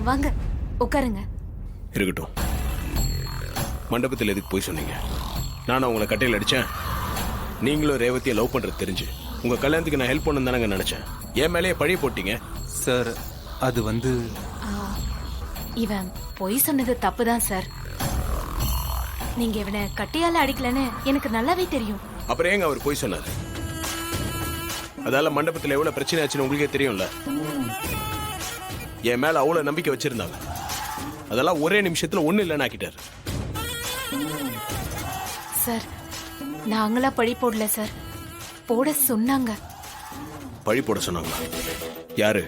வாங்க உட்காருங்க. இருக்கட்டும். மண்டபத்தில் எதுக்கு போய் சொன்னீங்க? நானும் உங்களை கட்டையில் அடிச்சேன். நீங்களும் ரேவதியை லவ் பண்றது தெரிஞ்சு உங்க கல்யாணத்துக்கு நான் ஹெல்ப் பண்ணு தானங்க நினைச்சேன். என் மேலேயே பழி போட்டீங்க. சார் அது வந்து இவன் பொய் சொன்னது தப்புதான் சார். நீங்க இவனை கட்டியால அடிக்கலன்னு எனக்கு நல்லாவே தெரியும். அப்புறம் ஏங்க அவர் போய் சொன்னாரு? அதால மண்டபத்தில் எவ்வளவு பிரச்சனை ஆச்சுன்னு உங்களுக்கே தெரியும்ல. என் மேல அவ்வளவு நம்பிக்கை வச்சிருந்தாங்க. அதெல்லாம் ஒரே நிமிஷத்துல ஒண்ணு இல்லைன்னு ஆக்கிட்டாரு. சார் நாங்களா பழி போடல சார், போட சொன்னாங்க. பழி போட சொன்னாங்களா? யாரு?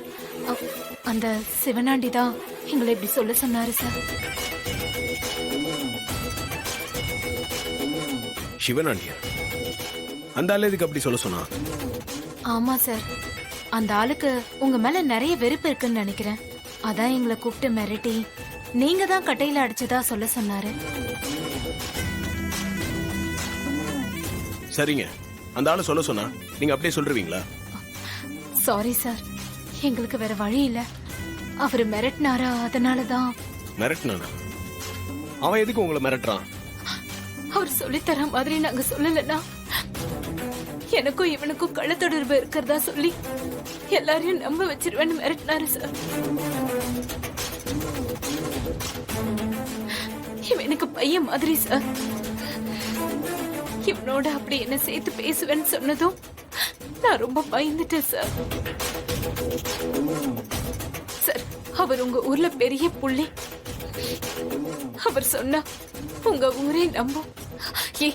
அந்த சிவனாண்டி தான் எங்களை இப்படி சொல்ல சொன்னாரு சார். சிவனாண்டியா? அந்த ஆளு எதுக்கு அப்படி சொல்ல சொன்னா? ஆமா சார், அந்த ஆளுக்கு உங்க மேல நிறைய வெறுப்பு இருக்குன்னு நினைக்கிறேன். அதான் எங்களை கூப்பிட்டு மிரட்டி நீங்க தான் கட்டையில அடிச்சதா சொல்ல சொன்னாரு. சரிங்க, அந்த ஆளு சொல்ல சொன்னா நீங்க அப்படியே சொல்றீங்களா? சாரி சார், எங்களுக்கு வேற வழி இல்ல. அவரு மிரட்டினாரா, அதனாலதான். மிரட்டினானா? அவன் எதுக்கு உங்களை மிரட்டுறான்? அவர் சொல்லித்தர மாதிரி நாங்க சொல்லலன்னா எனக்கும் இவனுக்கும் கள்ளத்தொடர்பு இருக்கிறதா சொல்லி எல்லாரையும் நம்ப வச்சிருவேன்னு மிரட்டினாரு சார். இவன் எனக்கு பையன் மாதிரி சார். இவனோட அப்படி என்ன சேர்த்து பேசுவேன்னு சொன்னதும் நான் ரொம்ப பயந்துட்டேன் சார். சார் அவர் உங்க ஊர்ல பெரிய புள்ளி. அவர் சொன்னா உங்க ஊரே நம்பும். ஏ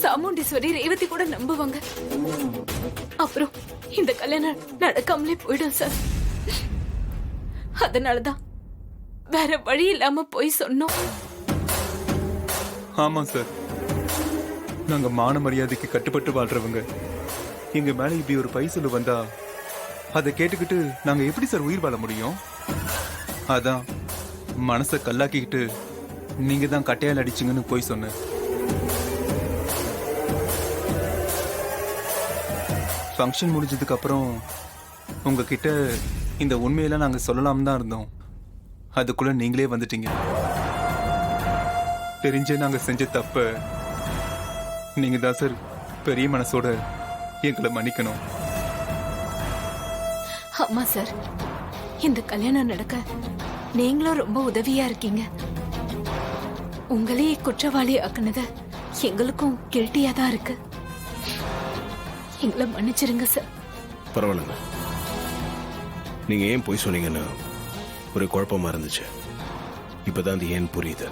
சாமுண்டீஸ்வரி ரேவதி கூட நம்புவாங்க. அப்புறம் இந்த கல்யாணம் நடக்காமலே போயிடும் சார். அதனாலதான் வேற வழி இல்லாம போய் சொன்னோம். ஆமா சார், நாங்க மான மரியாதைக்கு கட்டுப்பட்டு வாழ்றவங்க. எங்க மேல இப்படி ஒரு பைசல் வந்தா அதை கேட்டுக்கிட்டு நாங்க எப்படி சார் உயிர் வாழ முடியும்? அதான் மனசை கல்லாக்கிக்கிட்டு நீங்க தான் கட்டையால் அடிச்சிங்கன்னு போய் சொன்னேன். ஃபங்க்ஷன் முடிஞ்சதுக்கு அப்புறம் உங்ககிட்ட இந்த உண்மையெல்லாம் நாங்க சொல்லலாம் தான் இருந்தோம். அதுக்குள்ள நீங்களே வந்துட்டீங்க. தெரிஞ்சே நாங்க செஞ்ச தப்ப நீங்க தான் சார் பெரிய மனசோட எங்களை மன்னிக்கணும். ஆமா சார், இந்த கல்யாணம் நடக்க நீங்களும் ரொம்ப உதவியா இருக்கீங்க. உங்களே குற்றவாளி ஆக்குனது எங்களுக்கும் கில்ட்டியா தான் இருக்கு. எங்களை மன்னிச்சிருங்க சார். பரவாயில்லைங்க. நீங்க ஏன் போய் சொன்னீங்கன்னு ஒரு குழப்பமா இருந்துச்சு. இப்பதான் அது ஏன் புரியுது.